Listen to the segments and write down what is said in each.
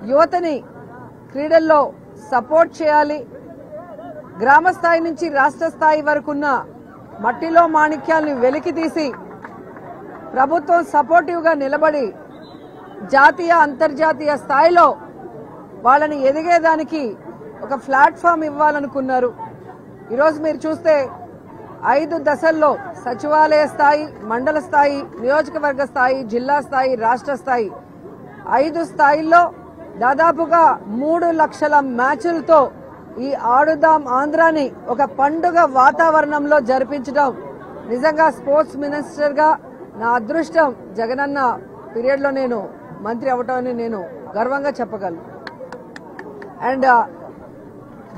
యువతని క్రీడల్లో సపోర్ట్ చేయాలి. గ్రామ స్థాయి నుంచి రాష్ట్ర స్థాయి వరకున్న మట్టిలో మాణిక్యాలను వెలికి తీసి ప్రభుత్వం సపోర్టివ్ గా నిలబడి జాతీయ అంతర్జాతీయ స్థాయిలో వాళ్ళని ఎదిగేదానికి ఒక ప్లాట్ఫామ్ ఇవ్వాలనుకున్నారు. ఈరోజు మీరు చూస్తే 5 దశల్లో సచివాలయ స్థాయి, మండల స్థాయి, నియోజకవర్గ స్థాయి, జిల్లా స్థాయి, రాష్ట్ర స్థాయి 5 స్థాయిల్లో దాదాపుగా 3 లక్షల మ్యాచ్లతో ఈ ఆడుదాం ఆంధ్రాని ఒక పండుగ వాతావరణంలో జరిపించడం నిజంగా స్పోర్ట్స్ మినిస్టర్ గా నా అదృష్టం. జగనన్న పీరియడ్ లో నేను మంత్రి అవటాన్ని నేను గర్వంగా చెప్పగలను. అండ్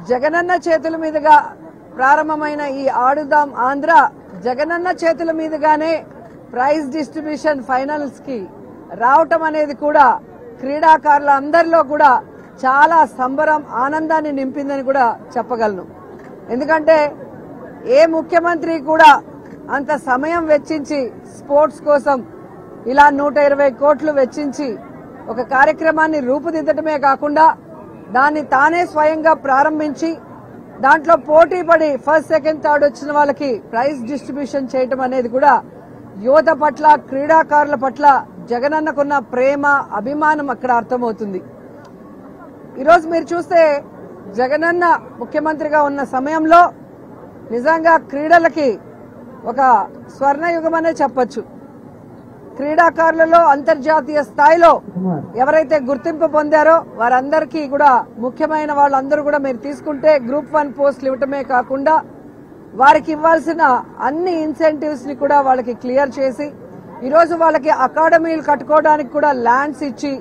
జగనన్న చేతుల మీదుగా ప్రారంభమైన ఈ ఆడుదాం ఆంధ్ర జగనన్న చేతుల మీదుగానే ప్రైజ్ డిస్ట్రిబ్యూషన్ ఫైనల్స్ కి రావటం అనేది కూడా క్రీడాకారుల అందరిలో కూడా చాలా సంబరం, ఆనందాన్ని నింపిందని కూడా చెప్పగలను. ఎందుకంటే ఏ ముఖ్యమంత్రి కూడా అంత సమయం వెచ్చించి స్పోర్ట్స్ కోసం ఇలా 120 కోట్లు వెచ్చించి ఒక కార్యక్రమాన్ని రూపుదిద్దటమే కాకుండా దాన్ని తానే స్వయంగా ప్రారంభించి దాంట్లో పోటీ పడి ఫస్ట్, సెకండ్, థర్డ్ వచ్చిన వాళ్ళకి ప్రైజ్ డిస్ట్రిబ్యూషన్ చేయటం అనేది కూడా యువత పట్ల, క్రీడాకారుల పట్ల జగనన్నకున్న ప్రేమ, అభిమానం అక్కడ అర్థమవుతుంది. ఈరోజు మీరు చూస్తే జగనన్న ముఖ్యమంత్రిగా ఉన్న సమయంలో నిజంగా క్రీడలకి ఒక స్వర్ణయుగం అనే చెప్పొచ్చు. క్రీడాకారులలో అంతర్జాతీయ స్థాయిలో ఎవరైతే గుర్తింపు పొందారో వారందరికీ కూడా ముఖ్యమైన వాళ్ళందరూ కూడా మీరు తీసుకుంటే గ్రూప్ 1 పోస్టులు ఇవ్వటమే కాకుండా వారికి ఇవ్వాల్సిన అన్ని ఇన్సెంటివ్స్ ని కూడా వాళ్ళకి క్లియర్ చేసి ఈరోజు వాళ్ళకి అకాడమీలు కట్టుకోవడానికి కూడా ల్యాండ్స్ ఇచ్చి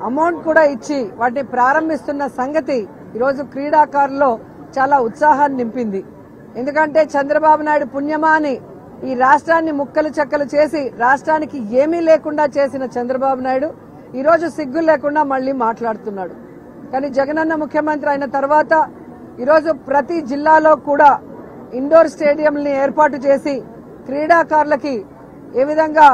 అమౌంట్ కూడా ఇచ్చి వాటిని ప్రారంభిస్తున్న సంగతి ఈరోజు క్రీడాకారుల్లో చాలా ఉత్సాహాన్ని నింపింది. ఎందుకంటే చంద్రబాబు నాయుడు పుణ్యమా అని ఈ రాష్ట్రాన్ని ముక్కలు చెక్కలు చేసి రాష్ట్రానికి ఏమీ లేకుండా చేసిన చంద్రబాబు నాయుడు ఈరోజు సిగ్గు లేకుండా మళ్లీ మాట్లాడుతున్నాడు. కానీ జగనన్న ముఖ్యమంత్రి అయిన తర్వాత ఈరోజు ప్రతి జిల్లాలో కూడా ఇండోర్ స్టేడియంని ఏర్పాటు చేసి క్రీడాకారులకి ఏ విధంగా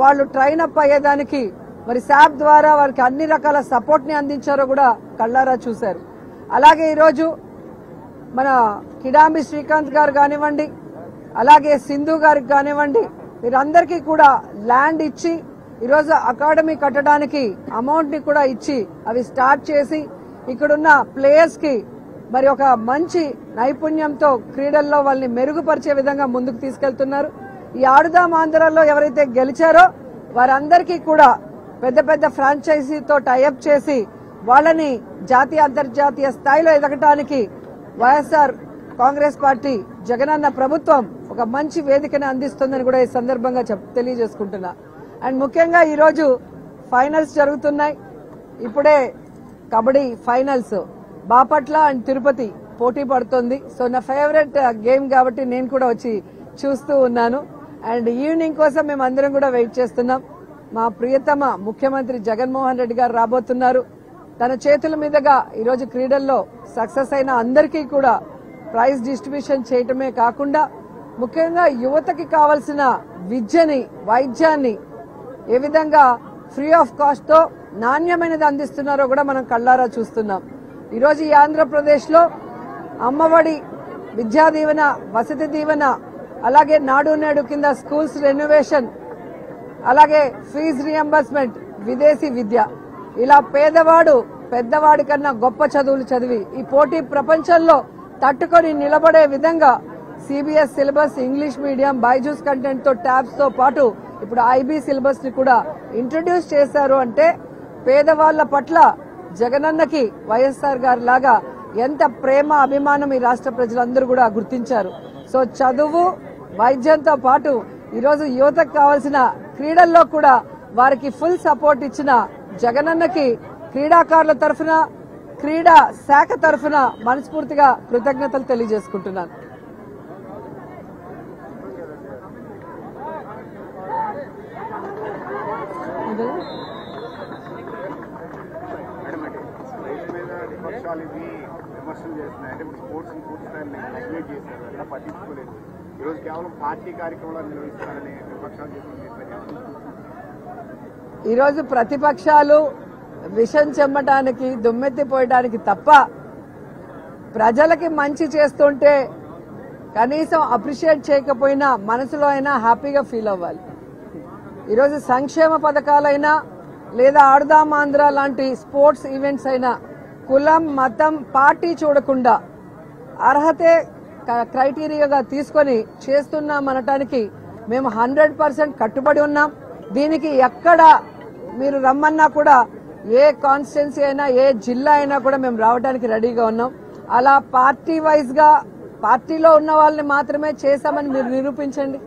వాళ్ళు ట్రైన్ అప్ అయ్యేదానికి మరి శాప్ ద్వారా వారికి అన్ని రకాల సపోర్ట్ ని అందించారో కూడా కళ్ళారా చూశారు. అలాగే ఈరోజు మన కిడాంబి శ్రీకాంత్ గారు కానివ్వండి, అలాగే సింధు గారికి కానివ్వండి, వీరందరికీ కూడా ల్యాండ్ ఇచ్చి ఈరోజు అకాడమీ కట్టడానికి అమౌంట్ ని కూడా ఇచ్చి అవి స్టార్ట్ చేసి ఇక్కడున్న ప్లేయర్స్ కి మరి ఒక మంచి నైపుణ్యంతో క్రీడల్లో వాళ్ళని మెరుగుపరిచే విధంగా ముందుకు తీసుకెళ్తున్నారు. ఈ ఆడుదాం ఆంధ్రాలో ఎవరైతే గెలిచారో వారందరికీ కూడా పెద్ద పెద్ద ఫ్రాంచైజీతో టైఅప్ చేసి వాళ్ళని జాతీయ అంతర్జాతీయ స్థాయిలో ఎదగటానికి వైఎస్ఆర్ కాంగ్రెస్ పార్టీ జగనన్న ప్రభుత్వం ఒక మంచి వేదికను అందిస్తుందని కూడా ఈ సందర్భంగా తెలియజేసుకుంటున్నా. అండ్ ముఖ్యంగా ఈరోజు ఫైనల్స్ జరుగుతున్నాయి. ఇప్పుడే కబడ్డీ ఫైనల్స్ బాపట్ల అండ్ తిరుపతి పోటీ పడుతుంది. సో నా ఫేవరెట్ గేమ్ కాబట్టి నేను కూడా వచ్చి చూస్తూ ఉన్నాను. అండ్ ఈవినింగ్ కోసం మేము అందరం కూడా వెయిట్ చేస్తున్నాం. మా ప్రియతమ ముఖ్యమంత్రి జగన్మోహన్ రెడ్డి గారు రాబోతున్నారు. తన చేతుల మీదుగా ఈరోజు క్రీడల్లో సక్సెస్ అయిన అందరికీ కూడా ప్రైజ్ డిస్ట్రిబ్యూషన్ చేయటమే కాకుండా ముఖ్యంగా యువతకి కావాల్సిన విద్యని, వైద్యాన్ని ఏ విధంగా ఫ్రీ ఆఫ్ కాస్ట్ తో నాణ్యమైనది అందిస్తున్నారో కూడా మనం కళ్ళారా చూస్తున్నాం. ఈరోజు ఈ ఆంధ్రప్రదేశ్ లో అమ్మఒడి, విద్యా దీవెన, వసతి దీవెన, అలాగే నాడు నేడు కింద స్కూల్స్ రెనోవేషన్, అలాగే ఫీజు రియంబర్స్మెంట్, విదేశీ విద్య, ఇలా పేదవాడు పెద్దవాడి కన్నా గొప్ప చదువులు చదివి ఈ పోటీ ప్రపంచంలో తట్టుకొని నిలబడే విధంగా CBS syllabus, English medium, Byju's content తో ట్యాబ్స్ తో పాటు ఇప్పుడు ఐబీ సిలబస్ ని కూడా ఇంట్రడ్యూస్ చేశారు. అంటే పేదవాళ్ల పట్ల జగనన్నకి వైఎస్ఆర్ గారి లాగా ఎంత ప్రేమ, అభిమానం ఈ రాష్ట్ర ప్రజలందరూ కూడా గుర్తించారు. సో చదువు, వైద్యంతో పాటు ఈరోజు యువతకు కావాల్సిన క్రీడల్లో కూడా వారికి ఫుల్ సపోర్ట్ ఇచ్చిన జగనన్నకి క్రీడాకారుల తరఫున, క్రీడా శాఖ తరఫున మనస్ఫూర్తిగా కృతజ్ఞతలు తెలియజేసుకుంటున్నాను. ఈరోజు ప్రతిపక్షాలు విషం చెమ్మటానికి దుమ్మెత్తిపోయడానికి తప్ప ప్రజలకి మంచి చేస్తుంటే కనీసం అప్రిషియేట్ చేయకపోయినా మనసులో అయినా హ్యాపీగా ఫీల్ అవ్వాలి. ఈరోజు సంక్షేమ పథకాలైనా లేదా ఆడుదాం ఆంధ్ర లాంటి స్పోర్ట్స్ ఈవెంట్స్ అయినా కులం మతం పార్టీ చూడకుండా అర్హతే క్రైటీరియాగా తీసుకొని చేస్తున్నామనటానికి మేము 100% కట్టుబడి ఉన్నాం. దీనికి ఎక్కడ మీరు రమ్మన్నా కూడా ఏ కాన్స్టిట్యున్సీ అయినా ఏ జిల్లా అయినా కూడా మేము రావడానికి రెడీగా ఉన్నాం. అలా పార్టీ వైజ్ గా పార్టీలో ఉన్న వాళ్ళని మాత్రమే చేశామని మీరు నిరూపించండి.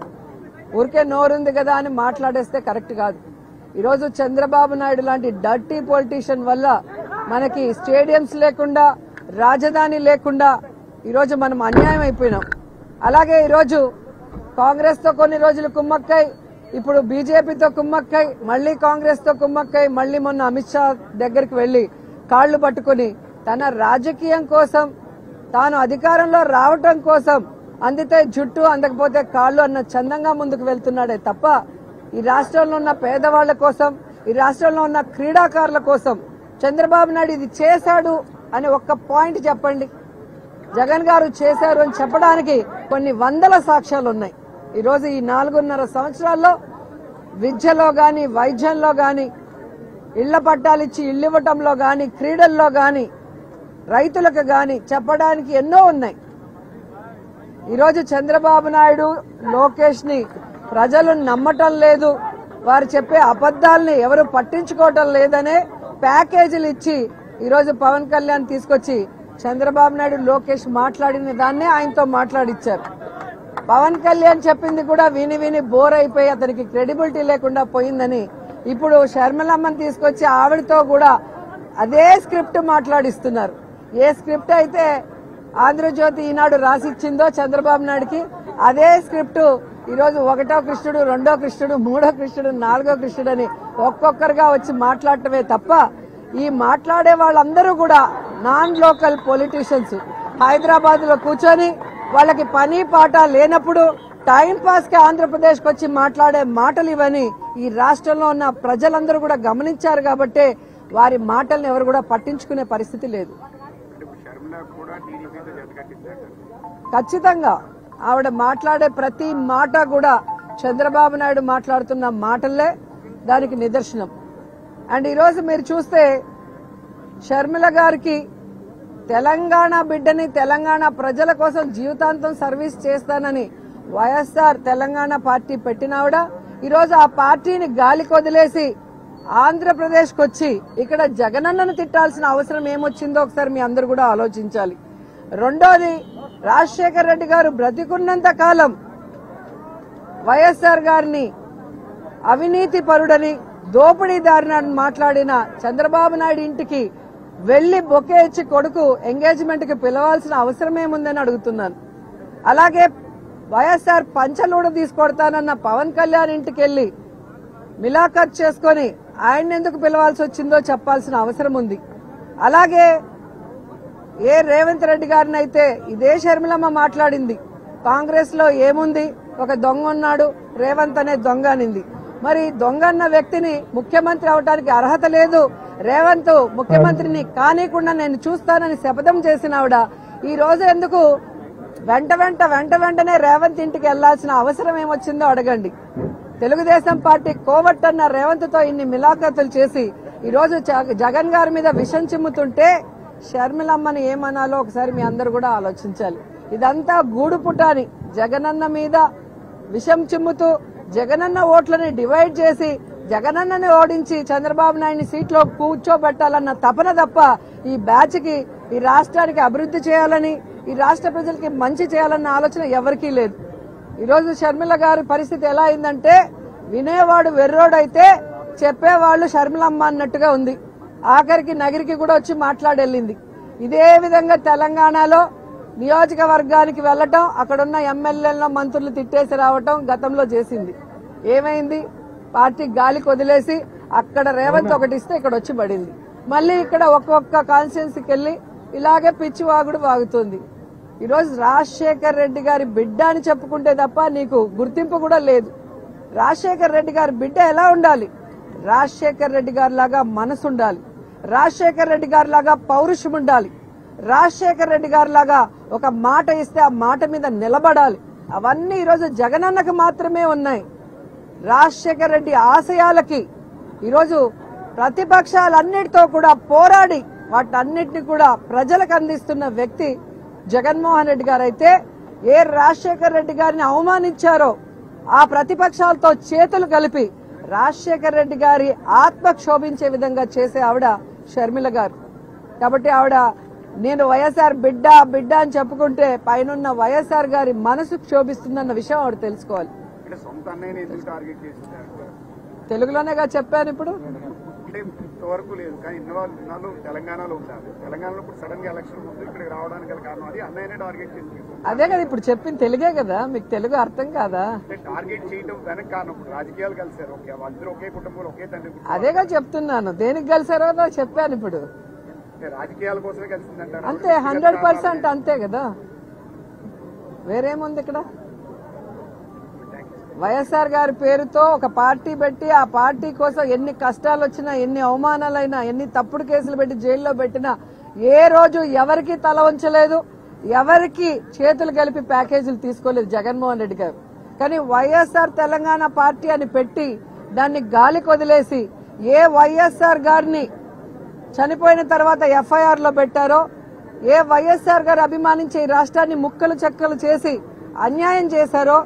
ఊరికే నోరుంది కదా అని మాట్లాడేస్తే కరెక్ట్ కాదు. ఈరోజు చంద్రబాబు నాయుడు లాంటి డర్టీ పొలిటీషియన్ వల్ల మనకి స్టేడియంస్ లేకుండా రాజధాని లేకుండా ఈరోజు మనం అన్యాయం అయిపోయినాం. అలాగే ఈరోజు కాంగ్రెస్ తో కొన్ని రోజులు కుమ్మక్కై, ఇప్పుడు బీజేపీతో కుమ్మక్కై, మళ్లీ కాంగ్రెస్ తో కుమ్మక్కై, మళ్లీ మొన్న అమిత్ షా దగ్గరికి వెళ్లి కాళ్లు పట్టుకుని తన రాజకీయం కోసం తాను అధికారంలో రావటం కోసం అందితే జుట్టు అందకపోతే కాళ్లు అన్న చందంగా ముందుకు వెళ్తున్నాడే తప్ప ఈ రాష్ట్రంలో ఉన్న పేదవాళ్ల కోసం, ఈ రాష్ట్రంలో ఉన్న క్రీడాకారుల కోసం చంద్రబాబు నాయుడు ఇది చేశాడు అని ఒక్క పాయింట్ చెప్పండి. జగన్ గారు చేశారు అని చెప్పడానికి కొన్ని వందల సాక్ష్యాలు ఉన్నాయి. ఈరోజు ఈ 4.5 సంవత్సరాల్లో విద్యలో గాని, వైద్యంలో గాని, ఇళ్ల పట్టాలిచ్చి ఇళ్లు ఇవ్వటంలో గాని, క్రీడల్లో గాని, రైతులకు గాని చెప్పడానికి ఎన్నో ఉన్నాయి. ఈరోజు చంద్రబాబు నాయుడు, లోకేష్ ని ప్రజలు నమ్మటం లేదు, వారు చెప్పే అబద్దాలని ఎవరు పట్టించుకోవటం లేదనే ప్యాకేజీలు ఇచ్చి ఈరోజు పవన్ కళ్యాణ్ తీసుకొచ్చి చంద్రబాబు నాయుడు, లోకేష్ మాట్లాడిన దాన్నే ఆయనతో మాట్లాడిచ్చారు. పవన్ కళ్యాణ్ చెప్పింది కూడా విని విని బోర్ అయిపోయి అతనికి క్రెడిబిలిటీ లేకుండా పోయిందని ఇప్పుడు షర్మిలమ్మని తీసుకొచ్చి ఆవిడతో కూడా అదే స్క్రిప్ట్ మాట్లాడిస్తున్నారు. ఏ స్క్రిప్ట్ అయితే ఆంధ్రజ్యోతి ఈనాడు రాసిచ్చిందో చంద్రబాబు నాయుడుకి, అదే స్క్రిప్ట్ ఈరోజు 1వ కృష్ణుడు, 2వ కృష్ణుడు, 3వ కృష్ణుడు, 4వ కృష్ణుడు అని ఒక్కొక్కరుగా వచ్చి మాట్లాడటమే తప్ప ఈ మాట్లాడే వాళ్ళందరూ కూడా నాన్ లోకల్ పొలిటీషియన్స్. హైదరాబాద్ లో కూర్చొని వాళ్ళకి పని పాట లేనప్పుడు టైం పాస్ కి ఆంధ్రప్రదేశ్ కి వచ్చి మాట్లాడే మాటలు ఇవని ఈ రాష్ట్రంలో ఉన్న ప్రజలందరూ కూడా గమనించారు కాబట్టే వారి మాటల్ని ఎవరు కూడా పట్టించుకునే పరిస్థితి లేదు. ఖచ్చితంగా ఆవిడ మాట్లాడే ప్రతి మాట కూడా చంద్రబాబు నాయుడు మాట్లాడుతున్న మాటలే దానికి నిదర్శనం. అండ్ ఈరోజు మీరు చూస్తే షర్మిల గారికి తెలంగాణ బిడ్డని, తెలంగాణ ప్రజల కోసం జీవితాంతం సర్వీస్ చేస్తానని వైఎస్ఆర్ తెలంగాణ పార్టీ పెట్టినావిడ ఈరోజు ఆ పార్టీని గాలికి వదిలేసి ఆంధ్రప్రదేశ్ కు వచ్చి ఇక్కడ జగనన్నను తిట్టాల్సిన అవసరం ఏమొచ్చిందో ఒకసారి మీ అందరూ కూడా ఆలోచించాలి. రెండోది, రాజశేఖర్ రెడ్డి గారు బ్రతికున్నంత కాలం వైఎస్ఆర్ గారిని అవినీతి పరుడని, దోపిడీదారిని మాట్లాడిన చంద్రబాబు నాయుడు ఇంటికి వెళ్లి బొకే ఇచ్చి కొడుకు ఎంగేజ్మెంట్ కి పిలవాల్సిన అవసరం ఏముందని అడుగుతున్నాను. అలాగే వైఎస్ఆర్ పంచలూడ తీసుకొడతానన్న పవన్ కళ్యాణ్ ఇంటికి వెళ్లి మిలాఖత్ చేసుకుని ఆయన ఎందుకు పిలవాల్సి వచ్చిందో చెప్పాల్సిన అవసరం ఉంది. అలాగే ఏ రేవంత్ రెడ్డి గారిని అయితే ఇదే షర్మిలమ్మ మాట్లాడింది, కాంగ్రెస్ లో ఏముంది, ఒక దొంగ ఉన్నాడు, రేవంత్ అనే దొంగ అనింది. మరి దొంగ అన్న వ్యక్తిని ముఖ్యమంత్రి అవడానికి అర్హత లేదు, రేవంత్ ముఖ్యమంత్రిని కానీకుండా నేను చూస్తానని శపథం చేసిన ఆవిడ ఈ రోజు ఎందుకు వెంటనే రేవంత్ ఇంటికి వెళ్లాల్సిన అవసరం ఏమొచ్చిందో అడగండి. తెలుగుదేశం పార్టీ కోవట్టన్న రేవంత్ తో ఇన్ని మిలాఖతులు చేసి ఈ రోజు జగన్ గారి మీద విషం చిమ్ముతుంటే షర్మిలమ్మని ఏమనాలో ఒకసారి మీ అందరూ కూడా ఆలోచించాలి. ఇదంతా గూడు పుటాని జగనన్న మీద విషం చిమ్ముతూ జగనన్న ఓట్లని డివైడ్ చేసి జగనన్నని ఓడించి చంద్రబాబు నాయుడిని సీట్లో కూర్చోబెట్టాలన్న తపన తప్ప ఈ బ్యాచ్ కి ఈ రాష్ట్రానికి అభివృద్ధి చేయాలని, ఈ రాష్ట్ర ప్రజలకి మంచి చేయాలన్న ఆలోచన ఎవరికీ లేదు. ఈరోజు షర్మిల గారి పరిస్థితి ఎలా అయిందంటే వినేవాడు వెర్రోడైతే చెప్పేవాళ్లు షర్మిలమ్మ అన్నట్టుగా ఉంది. ఆఖరికి నగిరికి కూడా వచ్చి మాట్లాడెళ్ళింది. ఇదే విధంగా తెలంగాణలో నియోజకవర్గానికి వెళ్లటం, అక్కడున్న ఎమ్మెల్యేలను మంత్రులు తిట్టేసి రావటం గతంలో చేసింది. ఏమైంది? పార్టీ గాలికి వదిలేసి అక్కడ రేవంత్ ఒకటి ఇస్తే ఇక్కడ వచ్చి పడింది. మళ్లీ ఇక్కడ ఒక్కొక్క కాన్స్టిట్యున్సీకి వెళ్లి ఇలాగే పిచ్చి వాగుడు వాగుతుంది. ఈరోజు రాజశేఖర్ రెడ్డి గారి బిడ్డ అని చెప్పుకుంటే తప్ప నీకు గుర్తింపు కూడా లేదు. రాజశేఖర్ రెడ్డి గారి బిడ్డ ఎలా ఉండాలి? రాజశేఖర్ రెడ్డి గారి లాగా మనసు ఉండాలి. రాజశేఖర్ రెడ్డి గారి లాగా పౌరుషం ఉండాలి. రాజశేఖర్ రెడ్డి గారి లాగా ఒక మాట ఇస్తే ఆ మాట మీద నిలబడాలి. అవన్నీ ఈరోజు జగనన్నకు మాత్రమే ఉన్నాయి. రాజశేఖర్ రెడ్డి ఆశయాలకి ఈరోజు ప్రతిపక్షాలన్నిటితో కూడా పోరాడి వాటన్నిటిని కూడా ప్రజలకు అందిస్తున్న వ్యక్తి జగన్మోహన్ రెడ్డి గారు. అయితే ఏ రాజశేఖర్ రెడ్డి గారిని అవమానించారో ఆ ప్రతిపక్షాలతో చేతులు కలిపి రాజశేఖర్ రెడ్డి గారి ఆత్మ క్షోభించే విధంగా చేసే ఆవిడ షర్మిల గారు. కాబట్టి ఆవిడ నేను వైఎస్ఆర్ బిడ్డ బిడ్డ అని చెప్పుకుంటే పైనున్న వైఎస్ఆర్ గారి మనసు క్షోభిస్తుందన్న విషయం ఆవిడ తెలుసుకోవాలి. తెలుగులోనేగా చెప్పాను. ఇప్పుడు ఇంతవరకు లేదు, కానీ ఇన్నాళ్ళు తెలంగాణలో ఉంటారు. తెలంగాణలో ఇప్పుడు సడన్ గా ఎలక్షన్ ముందు ఇక్కడికి రావడానికి గల కారణం అది అన్నయ్యనే టార్గెట్ చేసి. అదే కదా ఇప్పుడు చెప్పింది తెలుగే కదా, మీకు తెలుగు అర్థం కాదా? టార్గెట్ చేయడం వెనక కారణం ఇప్పుడు రాజకీయాలు కలిసారు. ఓకే, వాళ్ళిద్దరు ఒకే కుటుంబంలో ఒకే తండ్రి. అదేగా చెప్తున్నాను, దేనికి కలిసారో చెప్పాను. ఇప్పుడు రాజకీయాల కోసమే కలిసిందంటారు. అంతే, 100% అంతే కదా, వేరేముంది ఇక్కడ? వైఎస్ఆర్ గారి పేరుతో ఒక పార్టీ పెట్టి ఆ పార్టీ కోసం ఎన్ని కష్టాలు వచ్చినా, ఎన్ని అవమానాలైనా, ఎన్ని తప్పుడు కేసులు పెట్టి జైల్లో పెట్టినా ఏ రోజు ఎవరికి తల వంచలేదు, ఎవరికి చేతులు కలిపి ప్యాకేజీలు తీసుకోలేదు జగన్మోహన్ రెడ్డి గారు. కానీ వైఎస్ఆర్ తెలంగాణ పార్టీ అని పెట్టి దాన్ని గాలికి వదిలేసి ఏ వైఎస్ఆర్ గారిని చనిపోయిన తర్వాత ఎఫ్ఐఆర్ లో పెట్టారో, ఏ వైఎస్ఆర్ గారు అభిమానించే ఈ రాష్ట్రాన్ని ముక్కలు చెక్కలు చేసి అన్యాయం చేశారో,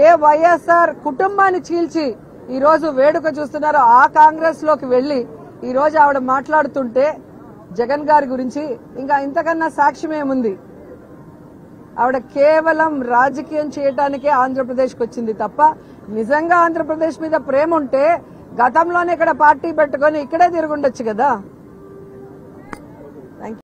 ఏ వైఎస్ఆర్ కుటుంబాన్ని చీల్చి ఈ రోజు వేడుక చూస్తున్నారో ఆ కాంగ్రెస్ లోకి వెళ్లి ఈ రోజు ఆవిడ మాట్లాడుతుంటే జగన్ గారి గురించి ఇంకా ఇంతకన్నా సాక్ష్యం ఏముంది? ఆవిడ కేవలం రాజకీయం చేయడానికే ఆంధ్రప్రదేశ్కి వచ్చింది తప్ప నిజంగా ఆంధ్రప్రదేశ్ మీద ప్రేమ ఉంటే గతంలోనే ఇక్కడ పార్టీ పెట్టుకుని ఇక్కడే తిరుగుండొచ్చు కదా.